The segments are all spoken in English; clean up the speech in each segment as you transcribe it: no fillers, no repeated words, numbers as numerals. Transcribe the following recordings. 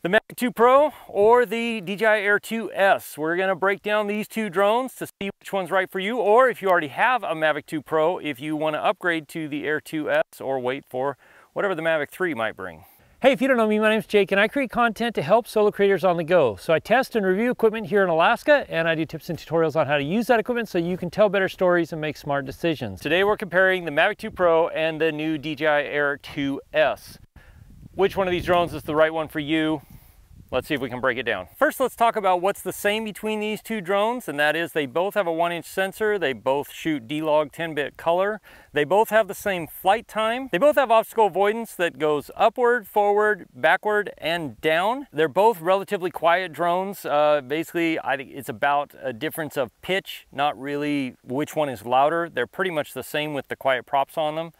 The Mavic 2 Pro or the DJI Air 2S. We're going to break down these two drones to see which one's right for you, or if you already have a Mavic 2 Pro, if you want to upgrade to the Air 2S or wait for whatever the Mavic 3 might bring. Hey, if you don't know me, my name's Jake and I create content to help solo creators on the go. So I test and review equipment here in Alaska, and I do tips and tutorials on how to use that equipment so you can tell better stories and make smart decisions. Today we're comparing the Mavic 2 Pro and the new DJI Air 2S. Which one of these drones is the right one for you? Let's see if we can break it down. First, let's talk about what's the same between these two drones, and that is they both have a 1-inch sensor, they both shoot D-Log 10-bit color, they both have the same flight time, they both have obstacle avoidance that goes upward, forward, backward, and down. They're both relatively quiet drones. Basically, I think it's about a difference of pitch, not really which one is louder. They're pretty much the same with the quiet props on them.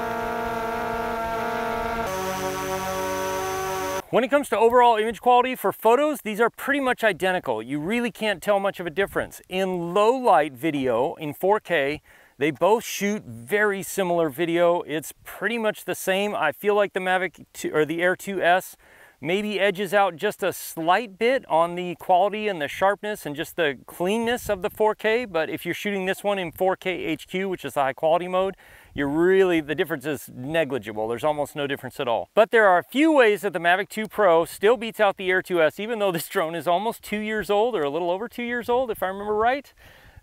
When it comes to overall image quality for photos, these are pretty much identical. You really can't tell much of a difference. In low light video, in 4K, they both shoot very similar video. It's pretty much the same. I feel like the Mavic 2, or the Air 2S maybe edges out just a slight bit on the quality and the sharpness and just the cleanness of the 4K, but if you're shooting this one in 4K HQ, which is the high quality mode, the difference is negligible. There's almost no difference at all. But there are a few ways that the Mavic 2 Pro still beats out the Air 2S, even though this drone is almost 2 years old, or a little over 2 years old, if I remember right.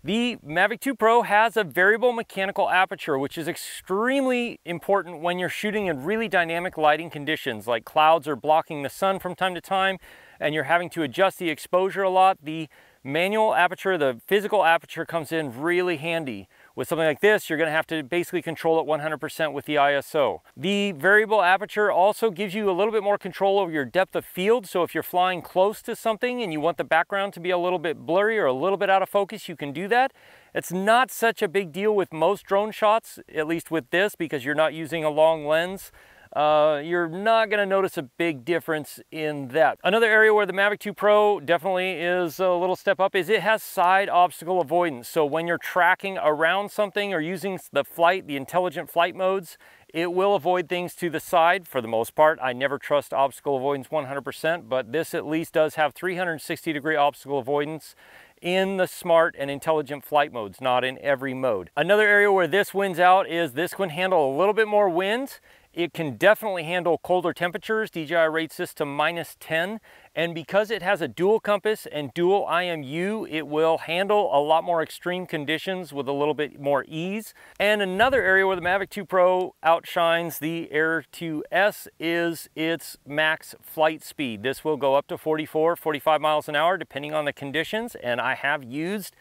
The Mavic 2 Pro has a variable mechanical aperture, which is extremely important when you're shooting in really dynamic lighting conditions, like clouds are blocking the sun from time to time, and you're having to adjust the exposure a lot. The manual aperture, the physical aperture, comes in really handy. With something like this, you're going to have to basically control it 100% with the ISO. The variable aperture also gives you a little bit more control over your depth of field, so if you're flying close to something and you want the background to be a little bit blurry or a little bit out of focus, you can do that. It's not such a big deal with most drone shots, at least with this, because you're not using a long lens. You're not going to notice a big difference in that. Another area where the Mavic 2 Pro definitely is a little step up is it has side obstacle avoidance. So when you're tracking around something or using the intelligent flight modes, it will avoid things to the side for the most part. I never trust obstacle avoidance 100%, but this at least does have 360-degree obstacle avoidance in the smart and intelligent flight modes, not in every mode. Another area where this wins out is this can handle a little bit more wind. It can definitely handle colder temperatures. DJI rates this to -10, and because it has a dual compass and dual IMU, it will handle a lot more extreme conditions with a little bit more ease. And another area where the Mavic 2 Pro outshines the Air 2S is its max flight speed. This will go up to 44, 45 miles an hour depending on the conditions, and I have used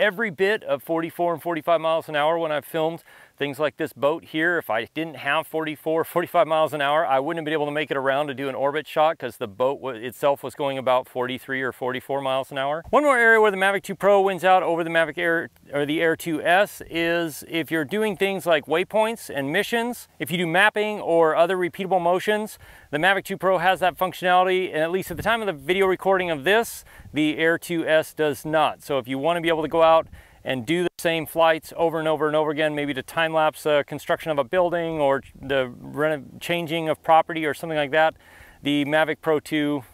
every bit of 44 and 45 miles an hour when I've filmed things like this boat here. If I didn't have 44, 45 miles an hour, I wouldn't have been able to make it around to do an orbit shot because the boat itself was going about 43 or 44 miles an hour. One more area where the Mavic 2 Pro wins out over the Mavic Air or the Air 2S is if you're doing things like waypoints and missions. If you do mapping or other repeatable motions, the Mavic 2 Pro has that functionality, and at least at the time of the video recording of this, the Air 2S does not. So if you want to be able to go out and do the same flights over and over and over again, maybe to time-lapse construction of a building or the changing of property or something like that, the Mavic Pro 2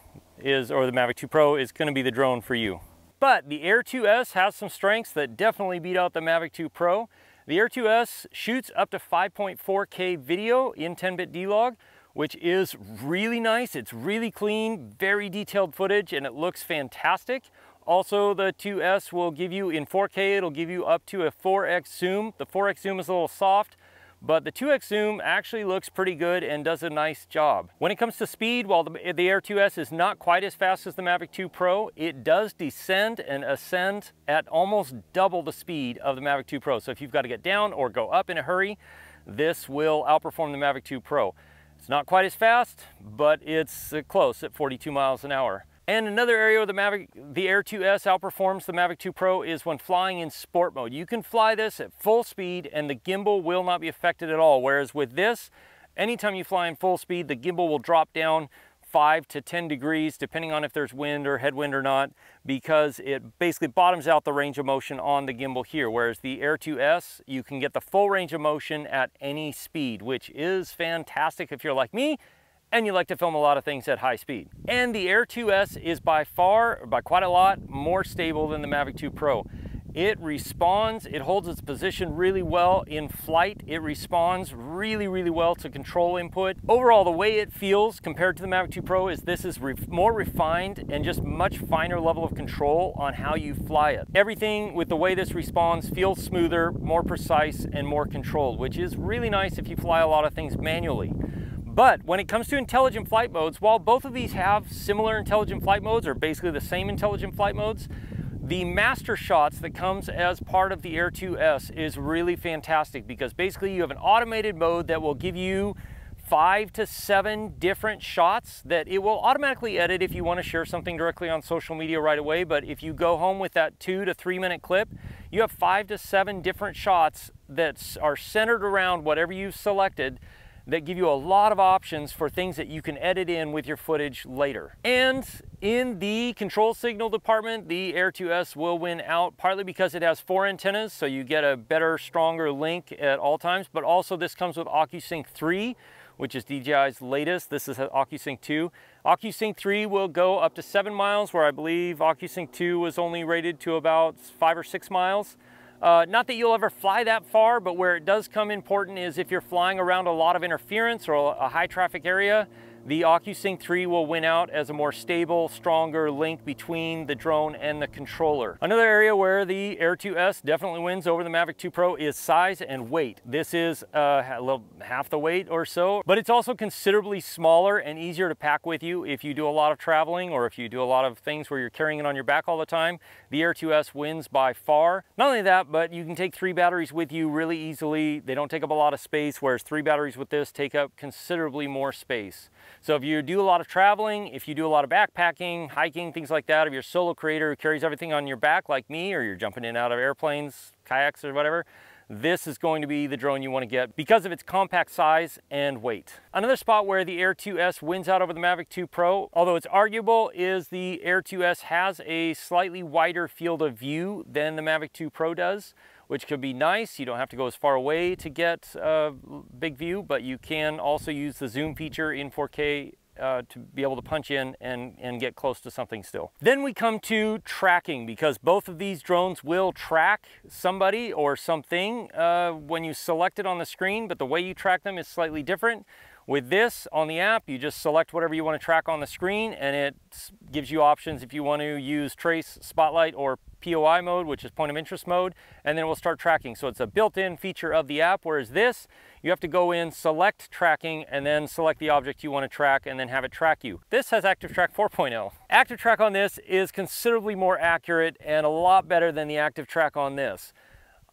or the Mavic 2 Pro is going to be the drone for you. But the Air 2S has some strengths that definitely beat out the Mavic 2 Pro. The Air 2S shoots up to 5.4K video in 10-bit D-Log, which is really nice. It's really clean, very detailed footage, and it looks fantastic. Also, the 2S will give you, in 4K, it'll give you up to a 4x zoom. The 4x zoom is a little soft, but the 2x zoom actually looks pretty good and does a nice job. When it comes to speed, while the Air 2S is not quite as fast as the Mavic 2 Pro, it does descend and ascend at almost double the speed of the Mavic 2 Pro. So if you've got to get down or go up in a hurry, this will outperform the Mavic 2 Pro. It's not quite as fast, but it's close at 42 miles an hour. And another area where the Air 2S outperforms the Mavic 2 Pro is when flying in sport mode. You can fly this at full speed and the gimbal will not be affected at all. Whereas with this, anytime you fly in full speed, the gimbal will drop down 5 to 10 degrees, depending on if there's wind or headwind or not, because it basically bottoms out the range of motion on the gimbal here. Whereas the Air 2S, you can get the full range of motion at any speed, which is fantastic if you're like me and you like to film a lot of things at high speed. And the Air 2S is by far, by quite a lot, more stable than the Mavic 2 Pro. It responds, it holds its position really well in flight. It responds really, really well to control input. Overall, the way it feels compared to the Mavic 2 Pro is this is more refined and just much finer level of control on how you fly it. Everything with the way this responds feels smoother, more precise, and more controlled, which is really nice if you fly a lot of things manually. But when it comes to intelligent flight modes, while both of these have similar intelligent flight modes, or basically the same intelligent flight modes, the master shots that comes as part of the Air 2S is really fantastic, because basically you have an automated mode that will give you 5 to 7 different shots that it will automatically edit if you want to share something directly on social media right away. But if you go home with that 2 to 3 minute clip, you have 5 to 7 different shots that are centered around whatever you've selected, that give you a lot of options for things that you can edit in with your footage later. And in the control signal department, the Air 2S will win out, partly because it has 4 antennas, so you get a better, stronger link at all times, but also this comes with OcuSync 3, which is DJI's latest. This is OcuSync 2. OcuSync 3 will go up to 7 miles, where I believe OcuSync 2 was only rated to about 5 or 6 miles. Not that you'll ever fly that far, but where it does come important is if you're flying around a lot of interference or a high traffic area, the OcuSync 3 will win out as a more stable, stronger link between the drone and the controller. Another area where the Air 2S definitely wins over the Mavic 2 Pro is size and weight. This is half the weight or so, but it's also considerably smaller and easier to pack with you if you do a lot of traveling, or if you do a lot of things where you're carrying it on your back all the time. The Air 2S wins by far. Not only that, but you can take 3 batteries with you really easily. They don't take up a lot of space, whereas 3 batteries with this take up considerably more space. So if you do a lot of traveling, if you do a lot of backpacking, hiking, things like that, if you're a solo creator who carries everything on your back like me, or you're jumping in and out of airplanes, kayaks, or whatever, this is going to be the drone you want to get because of its compact size and weight. Another spot where the Air 2S wins out over the Mavic 2 Pro, although it's arguable, is the Air 2S has a slightly wider field of view than the Mavic 2 Pro does, which could be nice. You don't have to go as far away to get a big view, but you can also use the zoom feature in 4K to be able to punch in and get close to something still. Then we come to tracking, because both of these drones will track somebody or something when you select it on the screen, but the way you track them is slightly different. With this on the app, you just select whatever you want to track on the screen, and it gives you options if you want to use trace, spotlight, or POI mode, which is point of interest mode, and then it will start tracking. So it's a built-in feature of the app, whereas this, you have to go in, select tracking, and then select the object you want to track, and then have it track you. This has Active Track 4.0. Active Track on this is considerably more accurate and a lot better than the Active Track on this.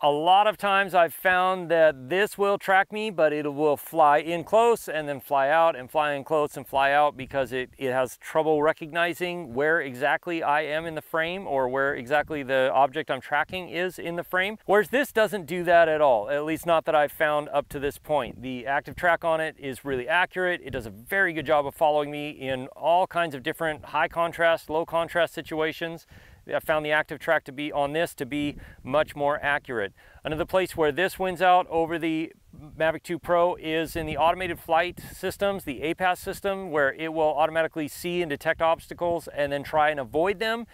A lot of times I've found that this will track me, but it will fly in close and then fly out and fly in close and fly out, because it has trouble recognizing where exactly I am in the frame, or where exactly the object I'm tracking is in the frame. Whereas this doesn't do that at all, at least not that I've found up to this point. The Active Track on it is really accurate. It does a very good job of following me in all kinds of different high contrast, low contrast situations. I found the Active Track to be on this to be much more accurate. Another place where this wins out over the Mavic 2 Pro is in the automated flight systems, the APAS system, where it will automatically see and detect obstacles and then try and avoid them.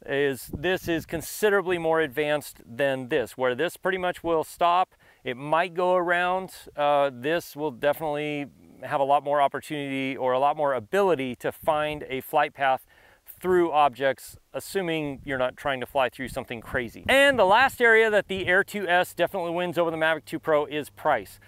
This is considerably more advanced than this, where this pretty much will stop. It might go around. This will definitely have a lot more opportunity, or a lot more ability, to find a flight path through objects, assuming you're not trying to fly through something crazy. And the last area that the Air 2S definitely wins over the Mavic 2 Pro is price.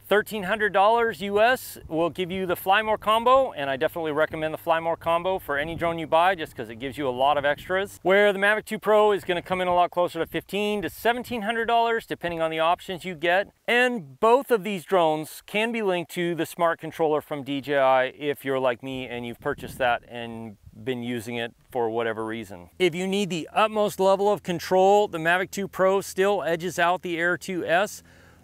$1,300 US will give you the Fly More combo, and I definitely recommend the Fly More combo for any drone you buy, just because it gives you a lot of extras. Where the Mavic 2 Pro is going to come in a lot closer to $1,500 to $1,700, depending on the options you get. And both of these drones can be linked to the smart controller from DJI if you're like me and you've purchased that and been using it for whatever reason. If you need the utmost level of control, the Mavic 2 Pro still edges out the Air 2S.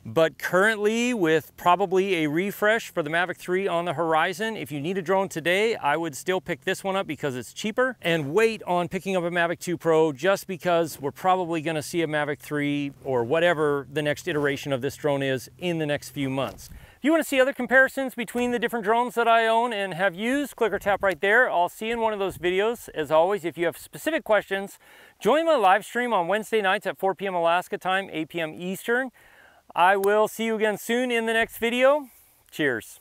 But currently, with probably a refresh for the Mavic 3 on the horizon, if you need a drone today, I would still pick this one up because it's cheaper, and wait on picking up a Mavic 2 Pro, just because we're probably going to see a Mavic 3 or whatever the next iteration of this drone is in the next few months. If If you want to see other comparisons between the different drones that I own and have used, click or tap right there. I'll see you in one of those videos. As always, if you have specific questions, join my live stream on Wednesday nights at 4 p.m. Alaska time, 8 p.m. Eastern. I will see you again soon in the next video. Cheers.